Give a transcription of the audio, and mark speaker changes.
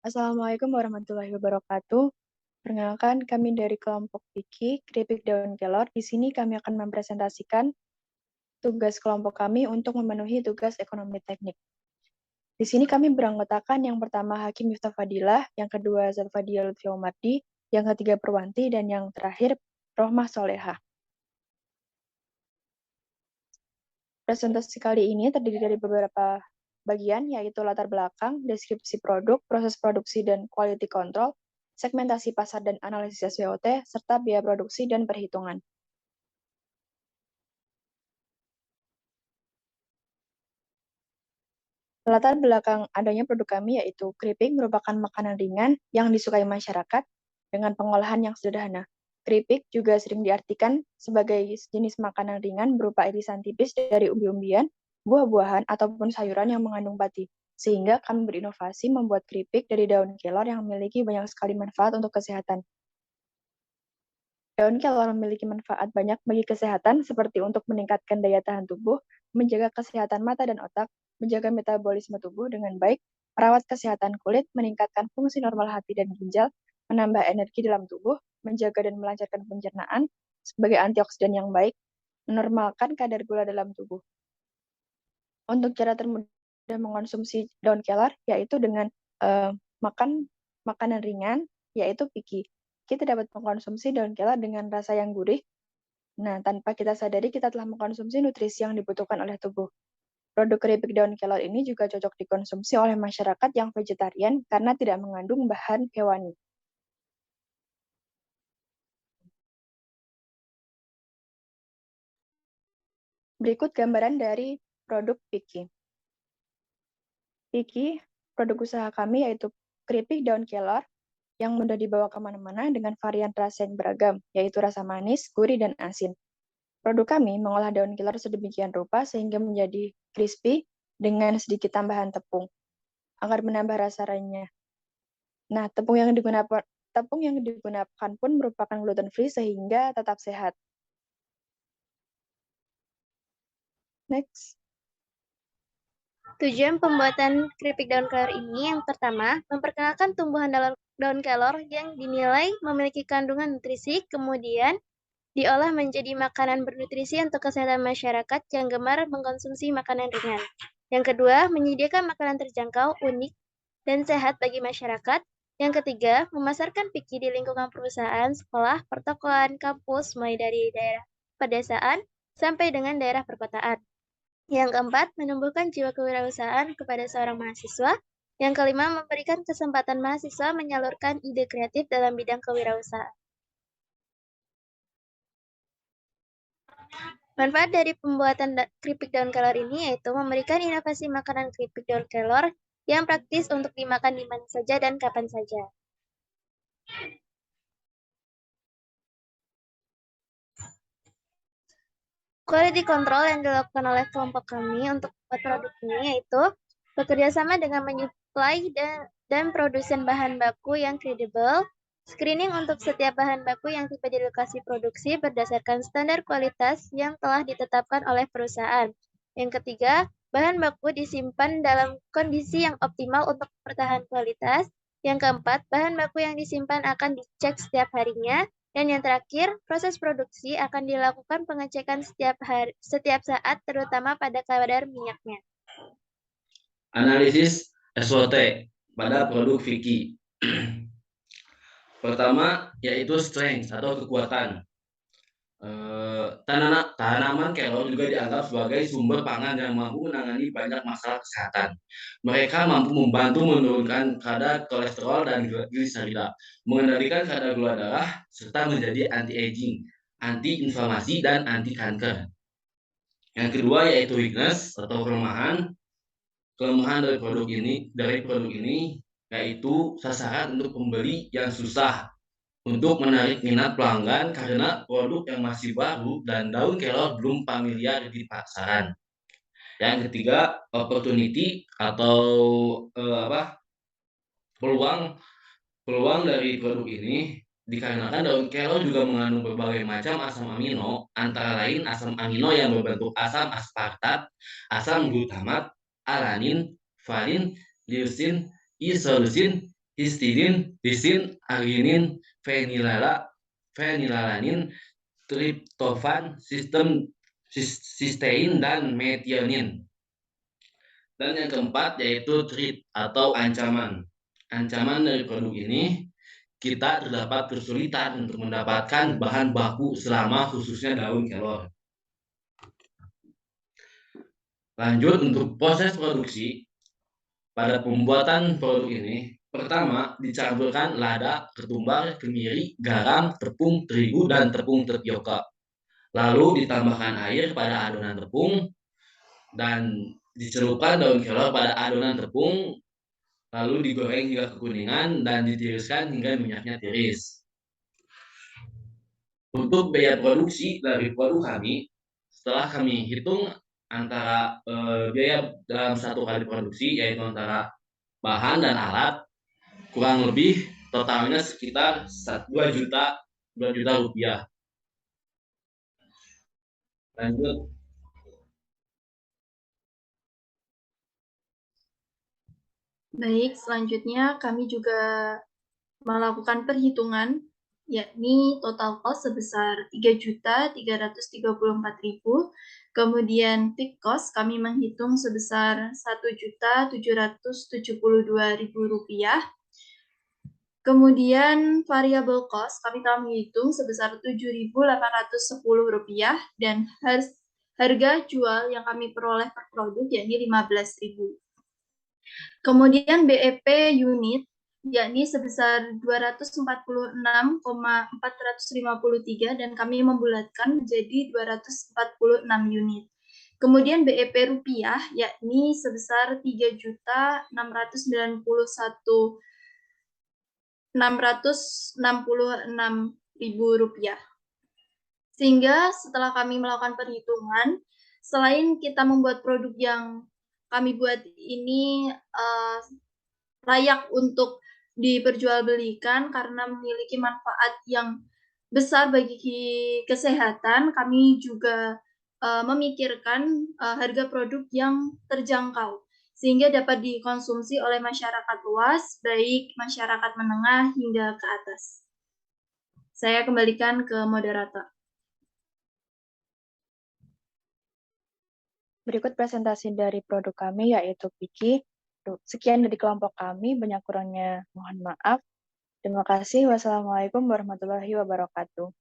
Speaker 1: Assalamualaikum warahmatullahi wabarakatuh. Perkenalkan, kami dari kelompok Piki, Keripik Daun Kelor. Di sini kami akan mempresentasikan tugas kelompok kami untuk memenuhi tugas ekonomi teknik. Di sini kami beranggotakan yang pertama Hakim Miftah Fadilah, yang kedua Zalfadia Lutfi Omardi, yang ketiga Perwanti, dan yang terakhir Rohmah Solehah. Presentasi kali ini terdiri dari beberapa bagian, yaitu latar belakang, deskripsi produk, proses produksi dan quality control, segmentasi pasar dan analisis SWOT, serta biaya produksi dan perhitungan. Latar belakang adanya produk kami yaitu keripik merupakan makanan ringan yang disukai masyarakat dengan pengolahan yang sederhana. Keripik juga sering diartikan sebagai jenis makanan ringan berupa irisan tipis dari umbi-umbian, buah-buahan, ataupun sayuran yang mengandung pati. Sehingga kami berinovasi membuat keripik dari daun kelor yang memiliki banyak sekali manfaat untuk kesehatan. Daun kelor memiliki manfaat banyak bagi kesehatan seperti untuk meningkatkan daya tahan tubuh, menjaga kesehatan mata dan otak, menjaga metabolisme tubuh dengan baik, merawat kesehatan kulit, meningkatkan fungsi normal hati dan ginjal, menambah energi dalam tubuh, menjaga dan melancarkan pencernaan sebagai antioksidan yang baik, menormalkan kadar gula dalam tubuh. Untuk cara termudah mengonsumsi daun kelor yaitu dengan makan makanan ringan yaitu piki. Kita dapat mengkonsumsi daun kelor dengan rasa yang gurih. Nah, tanpa kita sadari kita telah mengkonsumsi nutrisi yang dibutuhkan oleh tubuh. Produk keripik daun kelor ini juga cocok dikonsumsi oleh masyarakat yang vegetarian karena tidak mengandung bahan hewani. Berikut gambaran dari produk Piki. Piki, produk usaha kami yaitu keripik daun kelor yang mudah dibawa kemana-mana dengan varian rasa yang beragam, yaitu rasa manis, gurih, dan asin. Produk kami mengolah daun kelor sedemikian rupa sehingga menjadi crispy dengan sedikit tambahan tepung, agar menambah rasa renyah. Nah, tepung yang digunakan pun merupakan gluten free sehingga tetap sehat. Next.
Speaker 2: Tujuan pembuatan keripik daun kelor ini yang pertama, memperkenalkan tumbuhan daun kelor yang dinilai memiliki kandungan nutrisi, kemudian diolah menjadi makanan bernutrisi untuk kesehatan masyarakat yang gemar mengkonsumsi makanan ringan. Yang kedua, menyediakan makanan terjangkau, unik, dan sehat bagi masyarakat. Yang ketiga, memasarkan Piki di lingkungan perusahaan, sekolah, pertokoan, kampus, mulai dari daerah pedesaan sampai dengan daerah perkotaan. Yang keempat, menumbuhkan jiwa kewirausahaan kepada seorang mahasiswa. Yang kelima, memberikan kesempatan mahasiswa menyalurkan ide kreatif dalam bidang kewirausahaan. Manfaat dari pembuatan keripik daun kelor ini yaitu memberikan inovasi makanan keripik daun kelor yang praktis untuk dimakan di mana saja dan kapan saja. Quality control yang dilakukan oleh kelompok kami untuk membuat produk ini yaitu bekerja sama dengan menyuplai dan produsen bahan baku yang kredibel, screening untuk setiap bahan baku yang tiba di lokasi produksi berdasarkan standar kualitas yang telah ditetapkan oleh perusahaan. Yang ketiga, bahan baku disimpan dalam kondisi yang optimal untuk pertahanan kualitas. Yang keempat, bahan baku yang disimpan akan dicek setiap harinya. Dan yang terakhir, proses produksi akan dilakukan pengecekan setiap saat, terutama pada kadar minyaknya.
Speaker 3: Analisis SWOT pada produk Vicky. Pertama, yaitu strength atau kekuatan. Tanaman kelor juga dianggap sebagai sumber pangan yang mampu menangani banyak masalah kesehatan. Mereka mampu membantu menurunkan kadar kolesterol dan gliserida, mengendalikan kadar gula darah, serta menjadi anti-aging, anti-inflamasi, dan anti-kanker. Yang kedua yaitu weakness atau kelemahan. Kelemahan dari produk ini yaitu sasaran untuk pembeli yang susah untuk menarik minat pelanggan karena produk yang masih baru dan daun kelor belum familiar di pasaran. Yang ketiga, opportunity atau peluang dari produk ini dikarenakan daun kelor juga mengandung berbagai macam asam amino, antara lain asam amino yang berbentuk asam aspartat, asam glutamat, alanin, valin, leucin, isoleucin, histidin, lisin, arginin, fenilalanin, triptofan, sistein, dan metionin. Dan yang keempat yaitu threat atau ancaman. Ancaman dari produk ini, kita terdapat kesulitan untuk mendapatkan bahan baku selama khususnya daun kelor. Lanjut untuk proses produksi. Pada pembuatan produk ini, pertama dicampurkan lada, ketumbar, kemiri, garam, tepung terigu, dan tepung tapioka. Lalu ditambahkan air pada adonan tepung dan dicelupkan daun kelor pada adonan tepung, lalu digoreng hingga kekuningan dan ditiriskan hingga minyaknya tiris. Untuk biaya produksi dari produk kami, setelah kami hitung antara biaya dalam satu kali produksi, yaitu antara bahan dan alat, kurang lebih totalnya sekitar 2 juta rupiah. Lanjut.
Speaker 4: Baik, selanjutnya kami juga melakukan perhitungan, yakni total cost sebesar 3.334.000. Kemudian fixed cost kami menghitung sebesar 1.772.000 rupiah. Kemudian variable cost kami telah menghitung sebesar 7.810 rupiah dan harga jual yang kami peroleh per produk yakni 15.000. Kemudian BEP unit yakni sebesar 246,453 dan kami membulatkan menjadi 246 unit. Kemudian BEP rupiah yakni sebesar 3.691.666.000 rupiah. Sehingga setelah kami melakukan perhitungan, selain kita membuat produk yang kami buat ini layak untuk diperjualbelikan karena memiliki manfaat yang besar bagi kesehatan, kami juga memikirkan harga produk yang terjangkau sehingga dapat dikonsumsi oleh masyarakat luas, baik masyarakat menengah hingga ke atas. Saya kembalikan ke moderator.
Speaker 1: Berikut presentasi dari produk kami yaitu Piki. Sekian dari kelompok kami, banyak kurangnya mohon maaf. Terima kasih. Wassalamualaikum warahmatullahi wabarakatuh.